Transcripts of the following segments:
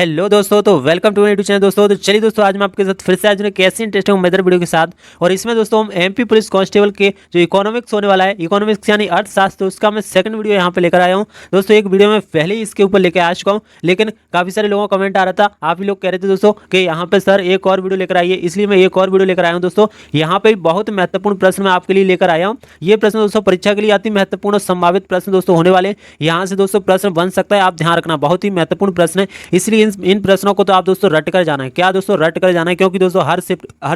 Hello दोस्तों, तो welcome to my YouTube channel. दोस्तों तो चलिए दोस्तों, आज मैं आपके साथ फिर से आज एक ऐसी इंटरेस्टिंग मजेदार वीडियो के साथ, और इसमें दोस्तों हम एमपी पुलिस कांस्टेबल के जो इकोनॉमिक्स होने वाला है, इकोनॉमिक्स यानी अर्थशास्त्र, तो उसका मैं सेकंड वीडियो यहाँ पे लेकर आया हूँ। दोस्तों एक वीडियो में पहले ही इसके ऊपर लेकर आ चुका हूँ, लेकिन काफी सारे लोगों का कमेंट आ रहा था, आप ही लोग कह रहे थे दोस्तों कि यहाँ पे सर एक और वीडियो लेकर आइए, इसलिए मैं एक और वीडियो लेकर आया हूँ। दोस्तों यहाँ पे बहुत महत्वपूर्ण प्रश्न मैं आपके लिए लेकर आया हूँ। ये प्रश्न दोस्तों परीक्षा के लिए अति महत्वपूर्ण और संभावित प्रश्न दोस्तों होने वाले, यहाँ से दोस्तों प्रश्न बन सकता है, आप ध्यान रखना, बहुत ही महत्वपूर्ण प्रश्न है, इसलिए इन प्रश्नों को तो आप दोस्तों रट कर जाना है। क्या दोस्तों रट कर जाना है, क्योंकि दोस्तों हर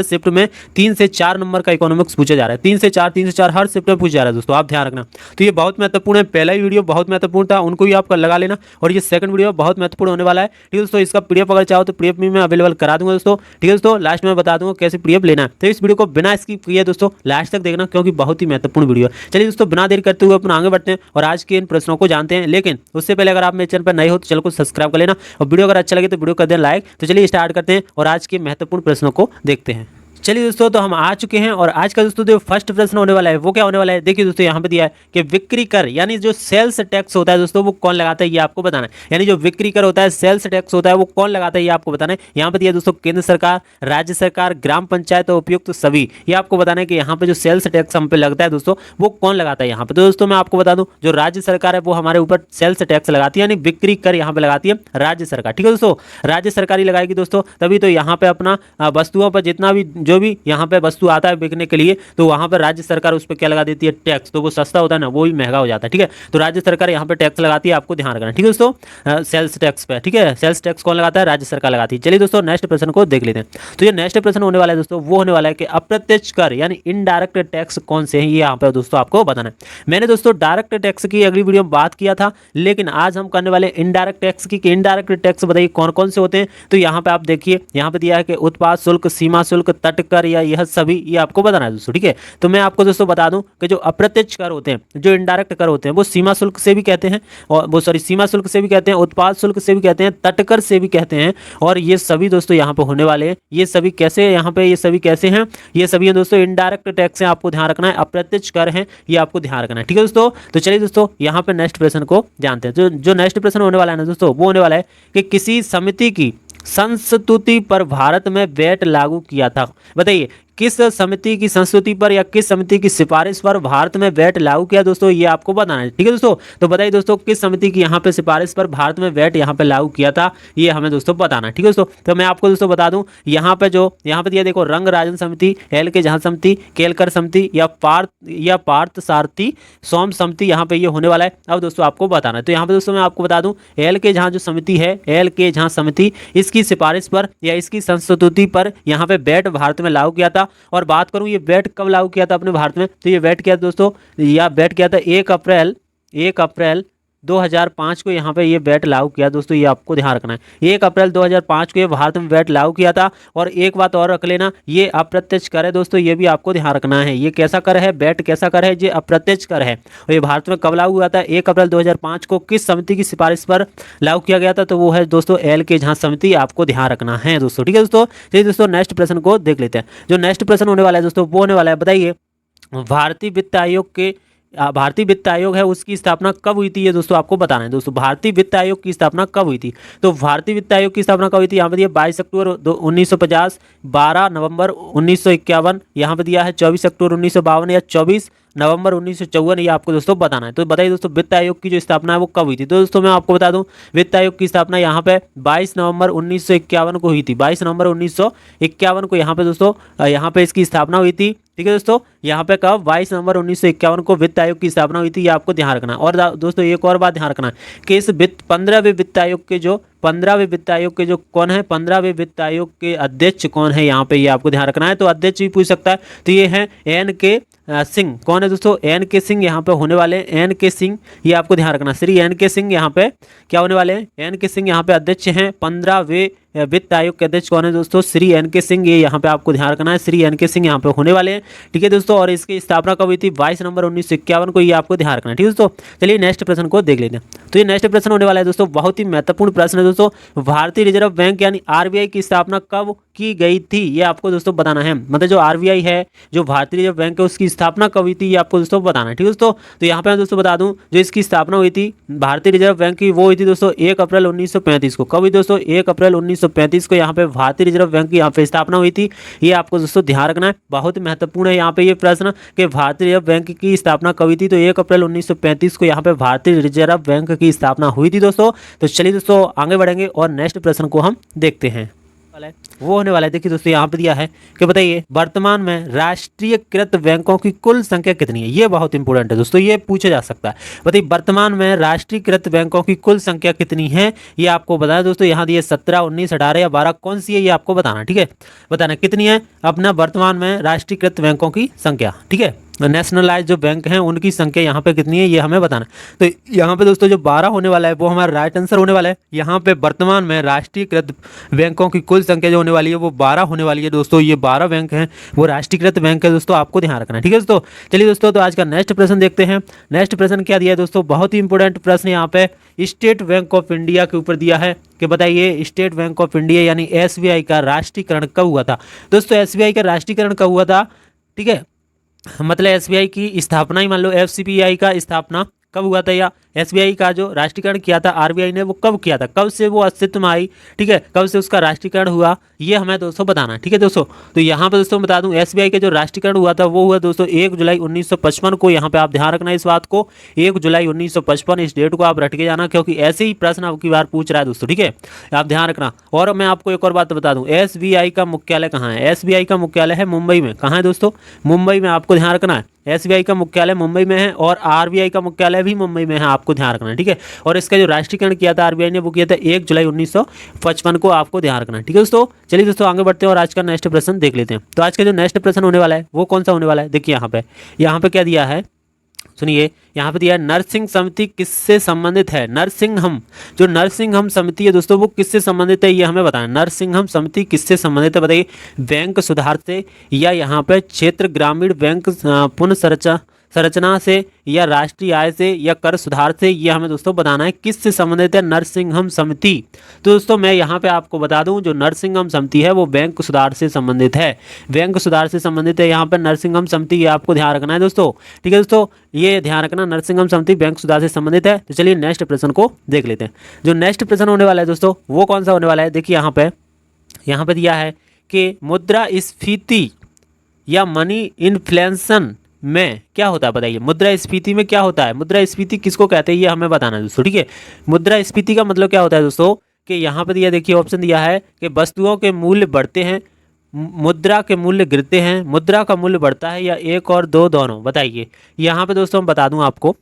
शिफ्ट में 3 से 4 नंबर का इकोनॉमिक्स पूछा जा रहा है, 3 से 4 हर शिफ्ट में पूछा जा रहा है दोस्तों, आप ध्यान रखना। तो ये बहुत महत्वपूर्ण है, पहला ही वीडियो बहुत महत्वपूर्ण था, उनको भी आपका लगा लेना, और ये सेकंड वीडियो बहुत महत्वपूर्ण होने वाला है। ठीक है दोस्तों, इसका पीडीएफ अगर चाहो तो पीडीएफ में मैं अवेलेबल करा दूंगा दोस्तों। ठीक है दोस्तों, लास्ट में बता दूंगा कैसे पीडीएफ लेना है, तो इस वीडियो को बिना स्किप किए दोस्तों लास्ट तक देखना, क्योंकि बहुत ही महत्वपूर्ण वीडियो है। चलिए दोस्तों बिना देर करते हुए अपना आगे बढ़ते हैं और आज के इन प्रश्नों को जानते हैं। लेकिन उससे पहले अगर आप मेरे चैनल पर नए हो तो चैनल को सब्सक्राइब कर लेना, और वीडियो अगर अच्छा लगे तो वीडियो कर देना लाइक। तो चलिए स्टार्ट करते हैं और आज के महत्वपूर्ण प्रश्नों को देखते हैं। चलिए दोस्तों, तो हम आ चुके हैं और आज का दोस्तों जो फर्स्ट प्रश्न होने वाला है वो क्या होने वाला है, देखिए दोस्तों यहाँ पे दिया है कि बिक्री कर यानी जो सेल्स टैक्स होता है दोस्तों वो कौन लगाता है, ये आपको बताना है। यानी जो बिक्री कर होता है, सेल्स टैक्स होता है, वो कौन लगाता है ये आपको बताना है। यहाँ पे दिया दोस्तों केंद्र सरकार, राज्य सरकार, ग्राम पंचायत और उपयुक्त सभी, ये आपको बताना है कि यहाँ पे जो सेल्स टैक्स हम पे लगता है दोस्तों वो कौन लगाता है। यहाँ पे तो दोस्तों मैं आपको बता दूं, जो राज्य सरकार है वो हमारे ऊपर सेल्स टैक्स लगाती है, यानी बिक्री कर यहाँ पे लगाती है राज्य सरकार। ठीक है दोस्तों, राज्य सरकार ही लगाएगी दोस्तों, तभी तो यहाँ पे अपना वस्तुओं पर जितना भी जो भी यहाँ पे वस्तु आता है बिकने के लिए, तो वहां पर राज्य सरकार उस पर क्या लगा देती है, टैक्स। तो वो सस्ता होता है ना, वो भी महंगा हो जाता है। ठीक है, तो राज्य सरकार यहाँ पे टैक्स लगाती है, आपको ध्यान रखना। ठीक है दोस्तों, सेल्स टैक्स पे, ठीक है, सेल्स टैक्स कौन लगाता है, राज्य सरकार लगाती है। चलिए दोस्तों नेक्स्ट प्रश्न को देख लेते हैं। तो ये नेक्स्ट प्रश्न होने वाला है दोस्तों, वो होने वाला है कि अप्रत्यक्ष कर यानी इनडायरेक्ट टैक्स कौन से हैं, ये यहाँ पे दोस्तों आपको बताना है। मैंने दोस्तों डायरेक्ट टैक्स की अगली वीडियो में बात किया था, लेकिन आज हम करने वाले इनडायरेक्ट टैक्स की। इनडायरेक्ट टैक्स बताइए कौन कौन से होते हैं। तो यहाँ पे आप देखिए, यहाँ पे दिया है कि उत्पाद शुल्क, सीमा शुल्क, तट कर, या यह सभी, ये आपको बताना है दोस्तों। ठीक है, तो मैं आपको दोस्तों बता दूं कि जो अप्रत्यक्ष कर होते हैं, जो इनडायरेक्ट कर होते हैं, वो सीमा शुल्क से भी कहते हैं, और वो सीमा शुल्क से भी कहते हैं, उत्पाद शुल्क से भी कहते हैं, तटकर से भी कहते हैं, और ये सभी दोस्तों यहाँ पे होने वाले हैं। ये सभी कैसे यहाँ पे, ये सभी कैसे हैं, ये सभी हैं दोस्तों इनडायरेक्ट टैक्स हैं, आपको ध्यान रखना है। अप्रत्यक्ष कर हैं, ये आपको ध्यान रखना है। ठीक है दोस्तों, तो चलिए दोस्तों यहाँ पे नेक्स्ट प्रश्न को जानते हैं। जो नेक्स्ट प्रश्न होने वाला है ना दोस्तों, वो होने वाला है कि किसी समिति की संस्तुति पर भारत में वैट लागू किया था। बताइए किस समिति की संस्तुति पर या किस समिति की सिफारिश पर भारत में वैट लागू किया दोस्तों, ये आपको बताना है। ठीक है दोस्तों, तो बताइए दोस्तों किस समिति की यहाँ पे सिफारिश पर भारत में वैट यहाँ पे लागू किया था, ये हमें दोस्तों बताना है। ठीक है दोस्तों, तो मैं आपको दोस्तों बता दूं, यहाँ पे दिया देखो, रंग राजन समिति, एल के जहाँ समिति, केलकर समिति, या पार्थ सारथी सोम समिति, यहाँ पे ये होने वाला है। अब दोस्तों आपको बताना है, तो यहाँ पे दोस्तों मैं आपको बता दूं, एल के जहाँ जो समिति है, एल के जहाँ समिति, इसकी सिफारिश पर या इसकी संस्तुति पर यहाँ पे वैट भारत में लागू किया था। और बात करूं ये वैट कब लागू किया था अपने भारत में, तो ये वैट किया दोस्तों, या वैट किया था 1 अप्रैल 2005 को यहाँ पे ये वैट लागू किया दोस्तों, ये आपको ध्यान रखना है। 1 अप्रैल 2005 को ये भारत में वैट लागू किया था। और एक बात और रख लेना, ये अप्रत्यक्ष कर है दोस्तों, ये भी आपको ध्यान रखना है। ये कैसा कर है, वैट कैसा कर है, ये अप्रत्यक्ष कर है, और ये भारत में कब लागू हुआ था, 1 अप्रैल 2005 को। किस समिति की सिफारिश पर लागू किया गया था, तो वो है दोस्तों एल के जहाँ समिति, आपको ध्यान रखना है दोस्तों। ठीक है दोस्तों, चलिए दोस्तों नेक्स्ट प्रश्न को देख लेते हैं। जो नेक्स्ट प्रश्न होने वाला है दोस्तों, वो होने वाला है, बताइए भारतीय वित्त आयोग है, उसकी स्थापना कब हुई थी, ये दोस्तों आपको बताना है। दोस्तों भारतीय वित्त आयोग की स्थापना कब हुई थी, तो भारतीय वित्त आयोग की स्थापना कब हुई थी, यहाँ पे दिया 22 अक्टूबर 1950, 12 नवंबर 1951, यहाँ पे दिया है 24 अक्टूबर 1952 या 24 नवंबर 1954, ये आपको दोस्तों बताना है। तो बताइए दोस्तों वित्त आयोग की जो स्थापना है वो कब हुई थी। तो दोस्तों मैं आपको बता दूं, वित्त आयोग की स्थापना यहाँ पे 22 नवंबर 1951 को हुई थी। 22 नवंबर 1951 को यहाँ पे दोस्तों यहाँ पे इसकी स्थापना हुई थी। ठीक है दोस्तों, यहाँ पे कब, 22 नवंबर 1951 को वित्त आयोग की स्थापना हुई थी, ये आपको ध्यान रखना है। और दोस्तों एक और बात ध्यान रखना कि इस 15वें वित्त आयोग के जो कौन है, 15वें वित्त आयोग के अध्यक्ष कौन है, यहाँ पे ये आपको ध्यान रखना है। तो अध्यक्ष भी पूछ सकता है, तो ये है एन के सिंह। कौन है दोस्तों, एन के सिंह यहाँ पे होने वाले हैं, एन के सिंह, ये आपको ध्यान रखना, श्री एन के सिंह यहाँ पे क्या होने वाले हैं, एन के सिंह यहाँ पे अध्यक्ष हैं 15वें वित्त आयोग के अध्यक्ष कौन है दोस्तों? श्री NK सिंह। ये यहाँ पे आपको ध्यान रखना है, श्री NK सिंह यहाँ पे होने वाले हैं। ठीक है दोस्तों, और इसकी स्थापना कब हुई थी? 22 नवंबर 1951 को। ये आपको ध्यान रखना है। ठीक है दोस्तों, चलिए नेक्स्ट प्रश्न को देख लेते हैं। तो ये नेक्स्ट प्रश्न होने वाला है दोस्तों, बहुत ही महत्वपूर्ण प्रश्न है दोस्तों। भारतीय रिजर्व बैंक यानी RBI की स्थापना कब की गई थी? ये आपको दोस्तों बताना है। मतलब जो RBI है, जो भारतीय रिजर्व बैंक है, उसकी स्थापना कब हुई थी, ये आपको दोस्तों बताना है। ठीक है दोस्तों, तो यहाँ पे मैं दोस्तों बता दूं, जो इसकी स्थापना हुई थी भारतीय रिजर्व बैंक की, वो हुई थी दोस्तों 1 अप्रैल 1935 को। कब हुई दोस्तों? 1 अप्रैल 1935 को यहाँ पे भारतीय रिजर्व बैंक की यहाँ पे स्थापना हुई थी। ये आपको दोस्तों ध्यान रखना है, बहुत महत्वपूर्ण है यहाँ पे ये प्रश्न कि भारतीय रिजर्व बैंक की स्थापना कब हुई थी। तो 1 अप्रैल 1935 को यहाँ पे भारतीय रिजर्व बैंक की स्थापना हुई थी दोस्तों। तो चलिए दोस्तों आगे बढ़ेंगे और नेक्स्ट प्रश्न को हम देखते हैं। वो होने वाला है, देखिए दोस्तों यहाँ पे दिया है कि बताइए वर्तमान में राष्ट्रीयकृत बैंकों की कुल संख्या कितनी है? ये बहुत इंपॉर्टेंट है दोस्तों, ये पूछा जा सकता है। बताइए वर्तमान में राष्ट्रीयकृत बैंकों की कुल संख्या कितनी है, ये आपको बताया दोस्तों। यहाँ दिए 17, 19, 18 या 12, कौन सी है ये आपको बताना। ठीक है, बताना कितनी है अपना वर्तमान में राष्ट्रीयकृत बैंकों की संख्या। ठीक है, नेशनलाइज जो बैंक हैं उनकी संख्या यहाँ पे कितनी है ये हमें बताना। तो यहाँ पे दोस्तों जो 12 होने वाला है वो हमारा राइट आंसर होने वाला है। यहाँ पे वर्तमान में राष्ट्रीयकृत बैंकों की कुल संख्या जो होने वाली है वो 12 होने वाली है दोस्तों। ये 12 बैंक हैं, वो राष्ट्रीयकृत बैंक है दोस्तों, आपको ध्यान रखना है। ठीक है दोस्तों, चलिए दोस्तों तो आज का नेक्स्ट प्रश्न देखते हैं। नेक्स्ट प्रश्न क्या दिया है दोस्तों, बहुत ही इंपॉर्टेंट प्रश्न यहाँ पे स्टेट बैंक ऑफ इंडिया के ऊपर दिया है कि बताइए स्टेट बैंक ऑफ इंडिया यानी SBI का राष्ट्रीयकरण कब हुआ था? दोस्तों SBI का राष्ट्रीयकरण कब हुआ था? ठीक है, मतलब SBI की स्थापना ही मान लो, FCPI का स्थापना कब हुआ था, या SBI का जो राष्ट्रीयकरण किया था RBI ने वो कब किया था, कब से वो अस्तित्व में आई, ठीक है, कब से उसका राष्ट्रीयकरण हुआ, ये हमें दोस्तों बताना। ठीक है दोस्तों, तो यहाँ पर दोस्तों बता दूं SBI का जो राष्ट्रीयकरण हुआ था वो हुआ दोस्तों 1 जुलाई 1955 को। यहाँ पे आप ध्यान रखना इस बात को, 1 जुलाई 1955, इस डेट को आप रट के जाना क्योंकि ऐसे ही प्रश्न आपकी बार पूछ रहा है दोस्तों। ठीक है, आप ध्यान रखना। और मैं आपको एक और बात बता दूं, SBI का मुख्यालय कहाँ है? SBI का मुख्यालय है मुंबई में। कहाँ है दोस्तों? मुंबई में, आपको ध्यान रखना है। SBI का मुख्यालय मुंबई में है और RBI का मुख्यालय भी मुंबई में है, आपको ध्यान रखना है। ठीक है, और इसका जो राष्ट्रीयकरण किया था RBI ने वो किया था 1 जुलाई 1955 को, आपको ध्यान रखना है। ठीक है दोस्तों, चलिए दोस्तों आगे बढ़ते हैं और आज का नेक्स्ट प्रश्न देख लेते हैं। तो आज का जो नेक्स्ट प्रश्न होने वाला है वो कौन सा होने वाला है, देखिए यहाँ पे क्या दिया है, सुनिए। यहाँ पे दिया है नरसिंह समिति किससे संबंधित है? नरसिंघम, जो नरसिंघम समिति है दोस्तों वो किससे संबंधित है ये हमें बताना। नरसिंघम समिति किससे संबंधित है बताइए? बैंक सुधार से, या यहाँ पे क्षेत्र ग्रामीण बैंक पुनर्संरचना से, या राष्ट्रीय आय से, या कर सुधार से, ये हमें दोस्तों बताना है किससे संबंधित है नरसिंघम समिति। तो दोस्तों मैं यहाँ पे आपको बता दूं जो नरसिंघम समिति है वो बैंक सुधार से संबंधित है, बैंक सुधार से संबंधित है यहाँ पे नरसिंघम समिति, ये आपको ध्यान रखना है दोस्तों। ठीक है दोस्तों, ये ध्यान रखना नरसिंघम समिति बैंक सुधार से संबंधित है। तो चलिए नेक्स्ट प्रश्न को देख लेते हैं। जो नेक्स्ट प्रश्न होने वाला है दोस्तों वो कौन सा होने वाला है, देखिए यहाँ पे दिया है कि मुद्रास्फीति या मनी इन्फ्लेशन में क्या होता है बताइए? मुद्रास्फीति में क्या होता है? मुद्रास्फीति किसको कहते हैं ये हमें बताना है दोस्तों। ठीक है, मुद्रास्फीति का मतलब क्या होता है दोस्तों कि यहाँ पे दिया, देखिए ऑप्शन दिया है कि वस्तुओं के मूल्य बढ़ते हैं, मुद्रा के मूल्य गिरते हैं, मुद्रा का मूल्य बढ़ता है, या एक और दो दोनों, बताइए। यहाँ पे दोस्तों हम बता दूं आपको,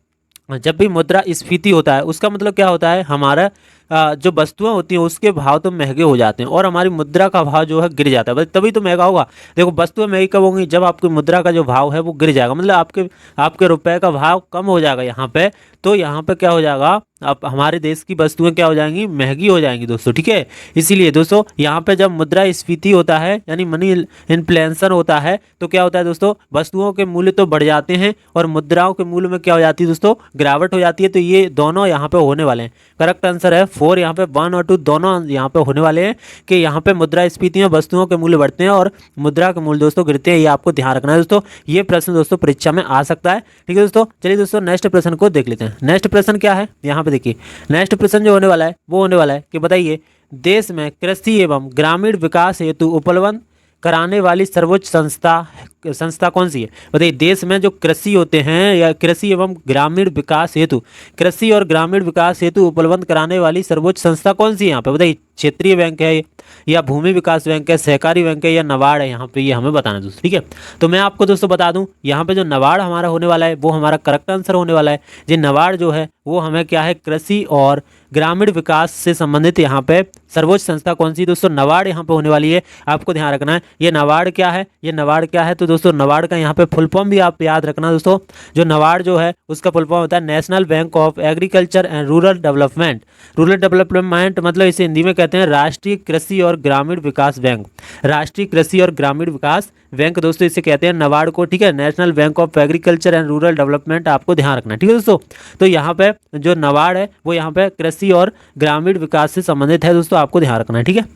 जब भी मुद्रास्फीति होता है उसका मतलब क्या होता है, हमारा जो वस्तुएं होती हैं उसके भाव तो महंगे हो जाते हैं और हमारी मुद्रा का भाव जो है गिर जाता है, तभी तो महंगा होगा। देखो वस्तुएं महंगी कब होंगी? जब आपकी मुद्रा का जो भाव है वो गिर जाएगा, मतलब आपके रुपए का भाव कम हो जाएगा यहाँ पे, तो यहाँ पे क्या हो जाएगा, अब हमारे देश की वस्तुएं क्या हो जाएंगी, महंगी हो जाएंगी दोस्तों। ठीक है, इसीलिए दोस्तों यहाँ पे जब मुद्रास्फीति होता है यानी मनी इन्फ्लेशन होता है तो क्या होता है दोस्तों, वस्तुओं के मूल्य तो बढ़ जाते हैं और मुद्राओं के मूल्य में क्या हो जाती है दोस्तों, गिरावट हो जाती है। तो ये दोनों यहाँ पे होने वाले हैं। करेक्ट आंसर है 4, यहाँ पे 1 और 2 दोनों यहाँ पे होने वाले हैं कि यहाँ पे मुद्रास्फीति में वस्तुओं के मूल्य बढ़ते हैं और मुद्रा के मूल्य दोस्तों गिरते हैं। ये आपको ध्यान रखना है दोस्तों, ये प्रश्न दोस्तों परीक्षा में आ सकता है। ठीक है दोस्तों, चलिए दोस्तों नेक्स्ट प्रश्न को देख लेते हैं। नेक्स्ट प्रश्न क्या है, यहाँ पे देखिए नेक्स्ट प्रश्न जो होने वाला है वो होने वाला है कि बताइए देश में कृषि एवं ग्रामीण विकास हेतु उपलब्ध कराने वाली सर्वोच्च संस्था कौन सी है? बताइए देश में जो कृषि होते हैं या कृषि एवं ग्रामीण विकास हेतु, कृषि और ग्रामीण विकास हेतु उपलब्ध कराने वाली सर्वोच्च संस्था कौन सी है यहाँ पे? बताइए क्षेत्रीय बैंक है, या भूमि विकास बैंक है, सहकारी बैंक है, या नाबार्ड है, यहाँ पे ये हमें बताना है दोस्तों। ठीक है, तो मैं आपको दोस्तों बता दूं यहाँ पे जो नाबार्ड हमारा होने वाला है वो हमारा करेक्ट आंसर होने वाला है। जो नाबार्ड जो है वो हमें क्या है, कृषि और ग्रामीण विकास से संबंधित यहाँ पे सर्वोच्च संस्था कौन सी दोस्तों, नाबार्ड यहाँ पे होने वाली है। आपको ध्यान रखना है ये नाबार्ड क्या है, ये नाबार्ड क्या है, तो दोस्तों नाबार्ड का यहाँ पे फुल फॉर्म भी आप याद रखना दोस्तों। जो नाबार्ड जो है उसका फुल फॉर्म होता है national bank of agriculture and rural development. Rural development मतलब इसे हिंदी में कहते कहते हैं राष्ट्रीय कृषि और ग्रामीण विकास बैंक। राष्ट्रीय कृषि और ग्रामीण विकास बैंक दोस्तों इसे कहते हैं नबार्ड को, ठीक है, national bank of agriculture and rural development, आपको ध्यान रखना है, ठीक है दोस्तों। तो यहाँ पे जो नबार्ड है वो यहाँ पे कृषि और ग्रामीण विकास से संबंधित है दोस्तों, आपको ध्यान रखना है, ठीक है।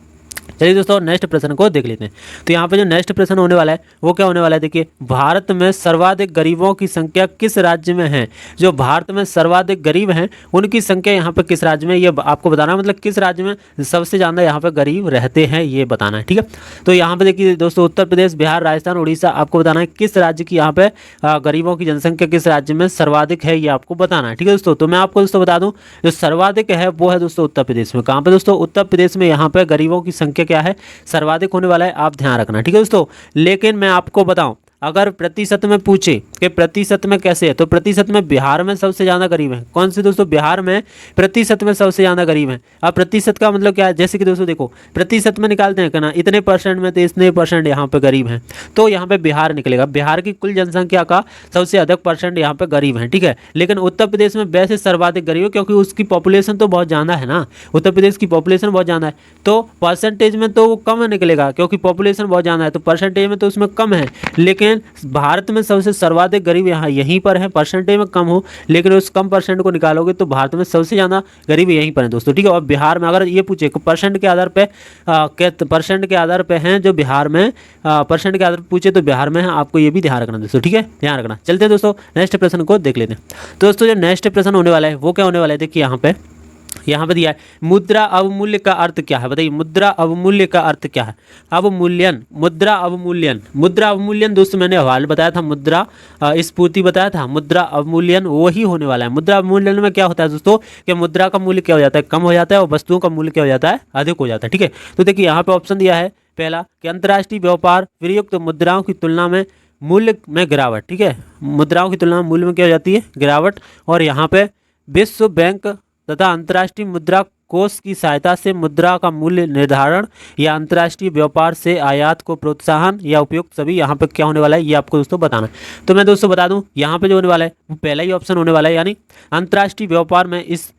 चलिए दोस्तों नेक्स्ट प्रश्न को देख लेते हैं। तो यहाँ पे जो नेक्स्ट प्रश्न होने वाला है वो क्या होने वाला है, देखिए, भारत में सर्वाधिक गरीबों की संख्या किस राज्य में है। जो भारत में सर्वाधिक गरीब हैं उनकी संख्या यहाँ पे किस राज्य में, ये आपको बताना है, मतलब किस राज्य में सबसे ज़्यादा यहाँ पे गरीब रहते हैं ये बताना है, ठीक है। तो यहाँ पे देखिए दोस्तों उत्तर प्रदेश, बिहार, राजस्थान, उड़ीसा, आपको बताना है किस राज्य की यहाँ पे गरीबों की जनसंख्या किस राज्य में सर्वाधिक है, ये आपको बताना है, ठीक है दोस्तों। तो मैं आपको दोस्तों बता दूँ जो सर्वाधिक है वो है दोस्तों उत्तर प्रदेश में। कहाँ पे दोस्तों, उत्तर प्रदेश में यहाँ पे गरीबों की संख्या क्या है, सर्वाधिक होने वाला है, आप ध्यान रखना, ठीक है दोस्तों। लेकिन मैं आपको बताऊं अगर प्रतिशत में पूछे कि प्रतिशत में कैसे है, तो प्रतिशत में बिहार में सबसे ज़्यादा गरीब है। कौन से दोस्तों, बिहार में प्रतिशत में सबसे ज़्यादा गरीब है। अब प्रतिशत का मतलब क्या है, जैसे कि दोस्तों देखो प्रतिशत में निकालते हैं ना, इतने परसेंट में तो इतने परसेंट यहाँ पे गरीब हैं, तो यहाँ पे बिहार निकलेगा। बिहार की कुल जनसंख्या का सबसे अधिक परसेंट यहाँ पे गरीब हैं, ठीक है। लेकिन उत्तर प्रदेश में वैसे सर्वाधिक गरीब है क्योंकि उसकी पॉपुलेशन तो बहुत ज़्यादा है ना, उत्तर प्रदेश की पॉपुलेशन बहुत ज़्यादा है, तो परसेंटेज में तो वो कम निकलेगा क्योंकि पॉपुलेशन बहुत ज़्यादा है, तो परसेंटेज में तो उसमें कम है। लेकिन भारत में सबसे सर्वाधिक गरीब यहाँ यहीं पर है, परसेंटेज में कम हो लेकिन उस कम परसेंट को निकालोगे तो भारत में सबसे ज़्यादा गरीब यहीं पर है दोस्तों, ठीक है। और बिहार में अगर ये पूछे परसेंट के आधार पे परसेंट के आधार पे हैं जो बिहार में परसेंट के आधार पर पूछे तो बिहार में है, आपको ये भी ध्यान रखना दोस्तों, ठीक है, ध्यान रखना। चलते हैं दोस्तों नेक्स्ट प्रश्न को देख लेते हैं। तो दोस्तों जो नेक्स्ट प्रश्न होने वाला है वो क्या होने वाला है, देखिए यहाँ पे दिया है मुद्रा अवमूल्य का अर्थ क्या है, बताइए मुद्रा अवमूल्य का अर्थ क्या है। अवमूल्यन, मुद्रा अवमूल्यन, मुद्रा अवमूल्यन दोस्तों मैंने हवाल बताया था, मुद्रा स्फूर्ति बताया था, मुद्रा अवमूल्यन वही होने वाला है। मुद्रा अवमूल्यन में क्या होता है दोस्तों कि मुद्रा का मूल्य क्या हो जाता है, कम हो जाता है और वस्तुओं का मूल्य क्या हो जाता है, अधिक हो जाता है, ठीक है। तो देखिए यहाँ पे ऑप्शन दिया है पहला कि अंतर्राष्ट्रीय व्यापार प्रयुक्त मुद्राओं की तुलना में मूल्य में गिरावट, ठीक है, मुद्राओं की तुलना में मूल्य में क्या हो जाती है, गिरावट। और यहाँ पे विश्व बैंक तथा अंतर्राष्ट्रीय मुद्रा कोष की सहायता से मुद्रा का मूल्य निर्धारण या अंतर्राष्ट्रीय व्यापार से आयात को प्रोत्साहन या उपयुक्त सभी यहाँ पे क्या होने वाला है, ये आपको दोस्तों बताना है। तो मैं दोस्तों बता दूं यहाँ पे जो होने वाला है वो पहला ही ऑप्शन होने वाला है, यानी अंतर्राष्ट्रीय व्यापार में इस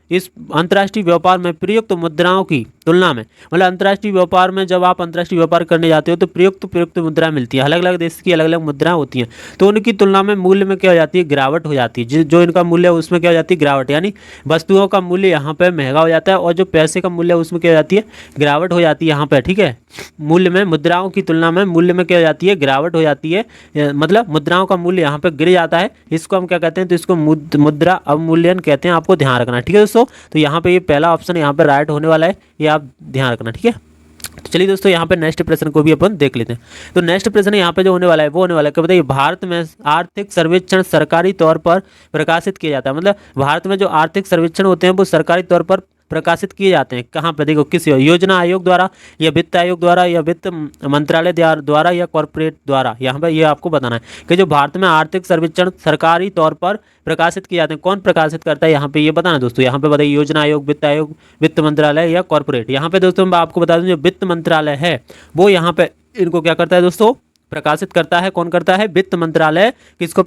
अंतर्राष्ट्रीय व्यापार में प्रयुक्त मुद्राओं की तुलना में, मतलब अंतर्राष्ट्रीय व्यापार में जब आप अंतर्राष्ट्रीय व्यापार करने जाते हो तो प्रयुक्त मुद्रा मिलती है, अलग अलग देश की अलग अलग मुद्राएं होती हैं, तो उनकी तुलना में मूल्य में क्या हो जाती है, गिरावट हो जाती है। जो इनका मूल्य है उसमें क्या हो जाती है, गिरावट, यानी वस्तुओं का मूल्य यहाँ पे महंगा हो जाता है और जो पैसे का मूल्य है उसमें क्या हो जाती है, गिरावट हो जाती है यहाँ पे, ठीक है। मूल्य में मुद्राओं की तुलना में मूल्य में क्या हो जाती है, गिरावट हो जाती है, मतलब मुद्राओं का मूल्य यहाँ पे गिर जाता है, इसको हम क्या कहते हैं, तो इसको मुद्रा अवमूल्यन कहते हैं, आपको ध्यान रखना, ठीक है दोस्तों। तो यहाँ पे ये पहला ऑप्शन यहाँ पे राइट होने वाला है, ये आप ध्यान रखना, ठीक है। तो चलिए दोस्तों यहाँ पे नेक्स्ट प्रश्न को भी अपन देख लेते हैं। तो नेक्स्ट प्रश्न यहाँ पे जो होने वाला है वो होने वाला है कि बताइए भारत में आर्थिक सर्वेक्षण सरकारी तौर पर प्रकाशित किया जाता है, मतलब भारत में जो आर्थिक सर्वेक्षण होते हैं वो सरकारी तौर पर प्रकाशित किए जाते हैं, कहाँ पर देखो, किस योजना आयोग द्वारा या वित्त आयोग द्वारा या वित्त मंत्रालय द्वारा या कॉर्पोरेट द्वारा, यहाँ पर ये आपको बताना है कि जो भारत में आर्थिक सर्वेक्षण सरकारी तौर पर प्रकाशित किए जाते हैं, कौन प्रकाशित करता है यहाँ पे ये बताना दोस्तों। यहाँ पे बताइए योजना आयोग, वित्त आयोग, वित्त मंत्रालय या कॉर्पोरेट। यहाँ पे दोस्तों मैं आपको बता दूं जो वित्त मंत्रालय है वो यहाँ पे इनको क्या करता है दोस्तों, प्रकाशित करता है। कौन करता है, वित्त मंत्रालय किसको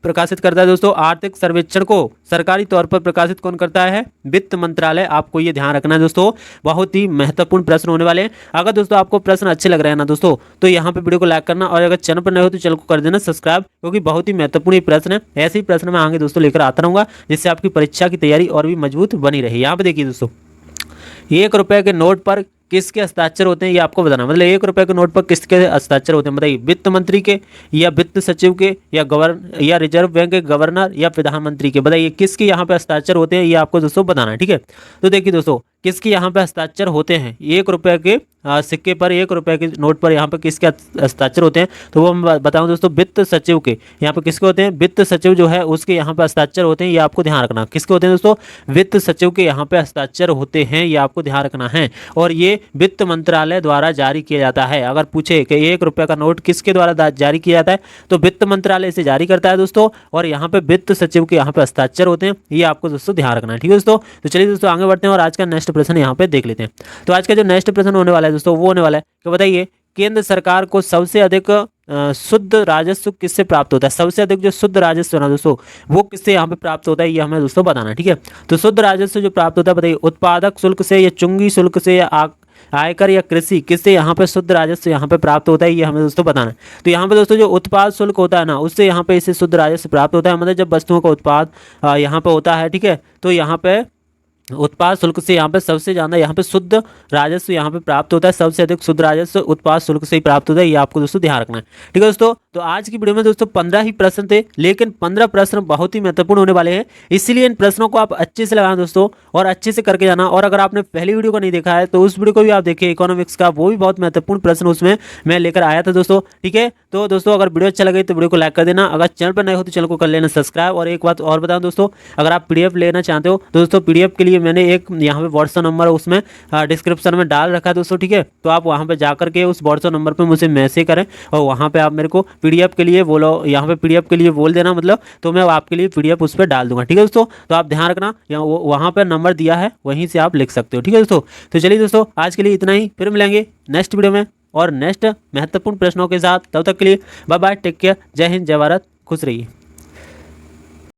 प्रकाशित करता है दोस्तों, आर्थिक सर्वेक्षण को सरकारी तौर पर प्रकाशित कौन करता है, वित्त मंत्रालय। आपको ये ध्यान रखना है दोस्तों, बहुत ही महत्वपूर्ण प्रश्न होने वाले हैं। अगर दोस्तों आपको प्रश्न अच्छे लग रहे हैं ना दोस्तों तो यहाँ पे वीडियो को लाइक करना, और अगर चैनल पर नए हो तो चैनल को कर देना सब्सक्राइब, क्योंकि बहुत ही महत्वपूर्ण ये प्रश्न है। ऐसे ही प्रश्न मैं आगे दोस्तों लेकर आता रहूँगा जिससे आपकी परीक्षा की तैयारी और भी मजबूत बनी रही। यहाँ पे देखिए दोस्तों 1 रुपए के नोट पर किसके हस्ताक्षर होते हैं ये आपको बताना, मतलब 1 रुपए के नोट पर किसके हस्ताक्षर होते हैं, बताइए वित्त मंत्री के या वित्त सचिव के या रिजर्व बैंक के गवर्नर या प्रधानमंत्री के, बताइए किसके यहाँ पे हस्ताक्षर होते हैं ये आपको दोस्तों बताना है, ठीक है। तो देखिए दोस्तों किसके यहाँ पे हस्ताक्षर होते हैं, 1 रुपए के सिक्के पर, 1 रुपए के नोट पर यहाँ पे किसके हस्ताक्षर होते हैं, तो वो मैं बताऊँ दोस्तों वित्त सचिव के। यहाँ पे किसके होते हैं, वित्त सचिव जो है उसके यहाँ पे हस्ताक्षर होते हैं, ये आपको ध्यान रखना। किसके होते हैं दोस्तों, वित्त सचिव के यहाँ पे हस्ताक्षर होते हैं, ये आपको ध्यान रखना है। और ये वित्त मंत्रालय द्वारा जारी किया जाता है। अगर पूछे कि 1 रुपए का नोट किसके द्वारा जारी किया जाता है तो वित्त मंत्रालय से जारी करता है दोस्तों, और यहाँ पे वित्त सचिव के यहाँ पे हस्ताक्षर होते हैं, ये आपको दोस्तों ध्यान रखना है, ठीक है दोस्तों। तो चलिए दोस्तों आगे बढ़ते हैं और आज का नेक्स्ट प्रश्न यहाँ पे देख लेते हैं। तो आज का जो नेक्स्ट प्रश्न होने वाला है दोस्तों वो होने वाला है कि बताइए केंद्र सरकार को सबसे अधिक शुद्ध राजस्व किससे प्राप्त होता है, सबसे अधिक जो शुद्ध राजस्व है ना दोस्तों वो किससे यहाँ पे प्राप्त होता है ये हमें दोस्तों बताना है, ठीक है। तो शुद्ध राजस्व जो प्राप्त होता है बताइए उत्पादक शुल्क से या चुंगी शुल्क से या आयकर या कृषि किससे यहाँ पे शुद्ध राजस्व यहाँ पे प्राप्त होता है, ये हमें दोस्तों बताना है। तो यहाँ पे दोस्तों जो उत्पाद शुल्क होता है ना, उससे यहाँ पे इसे शुद्ध राजस्व प्राप्त होता है। मतलब जब वस्तुओं का उत्पाद यहाँ पे होता है, ठीक है, तो यहाँ पे उत्पाद शुल्क से यहाँ पे सबसे ज़्यादा यहाँ पे शुद्ध राजस्व यहाँ पे प्राप्त होता है। सबसे अधिक शुद्ध राजस्व उत्पाद शुल्क से ही प्राप्त होता है, ये आपको दोस्तों ध्यान रखना है। ठीक है दोस्तों, तो आज की वीडियो में दोस्तों 15 ही प्रश्न थे, लेकिन 15 प्रश्न बहुत ही महत्वपूर्ण होने वाले हैं, इसलिए इन प्रश्नों को आप अच्छे से लगाना दोस्तों और अच्छे से करके जाना। और अगर आपने पहली वीडियो को नहीं देखा है तो उस वीडियो को भी आप देखिए, इकोनॉमिक्स का, वो भी बहुत महत्वपूर्ण प्रश्न उसमें मैं लेकर आया था दोस्तों। ठीक है, तो दोस्तों अगर वीडियो अच्छा लगे तो वीडियो को लाइक कर देना। अगर चैनल पर नए हो तो चैनल को कर लेना सब्सक्राइब। और एक बात और बताऊं दोस्तों, अगर आप PDF लेना चाहते हो तो दोस्तों PDF के लिए मैंने एक यहाँ पे व्हाट्सएप नंबर उसमें डिस्क्रिप्शन में डाल रखा है दोस्तों। ठीक है, तो आप वहाँ पे जाकर के उस व्हाट्सएप नंबर पे मुझे मैसेज करें और वहाँ पे आप मेरे को PDF के लिए बोलो, यहाँ पे PDF के लिए बोल देना, मतलब तो मैं आपके लिए PDF उस पर डाल दूंगा। ठीक है दोस्तों, तो आप ध्यान रखना, यहाँ वहाँ पर नंबर दिया है, वहीं से आप लिख सकते हो। ठीक है दोस्तों, तो चलिए दोस्तों आज के लिए इतना ही, फिर मिलेंगे नेक्स्ट वीडियो में और नेक्स्ट महत्वपूर्ण प्रश्नों के साथ। तब तक के लिए बाय बाय, टेक केयर, जय हिंद, जय भारत, खुश रहिए।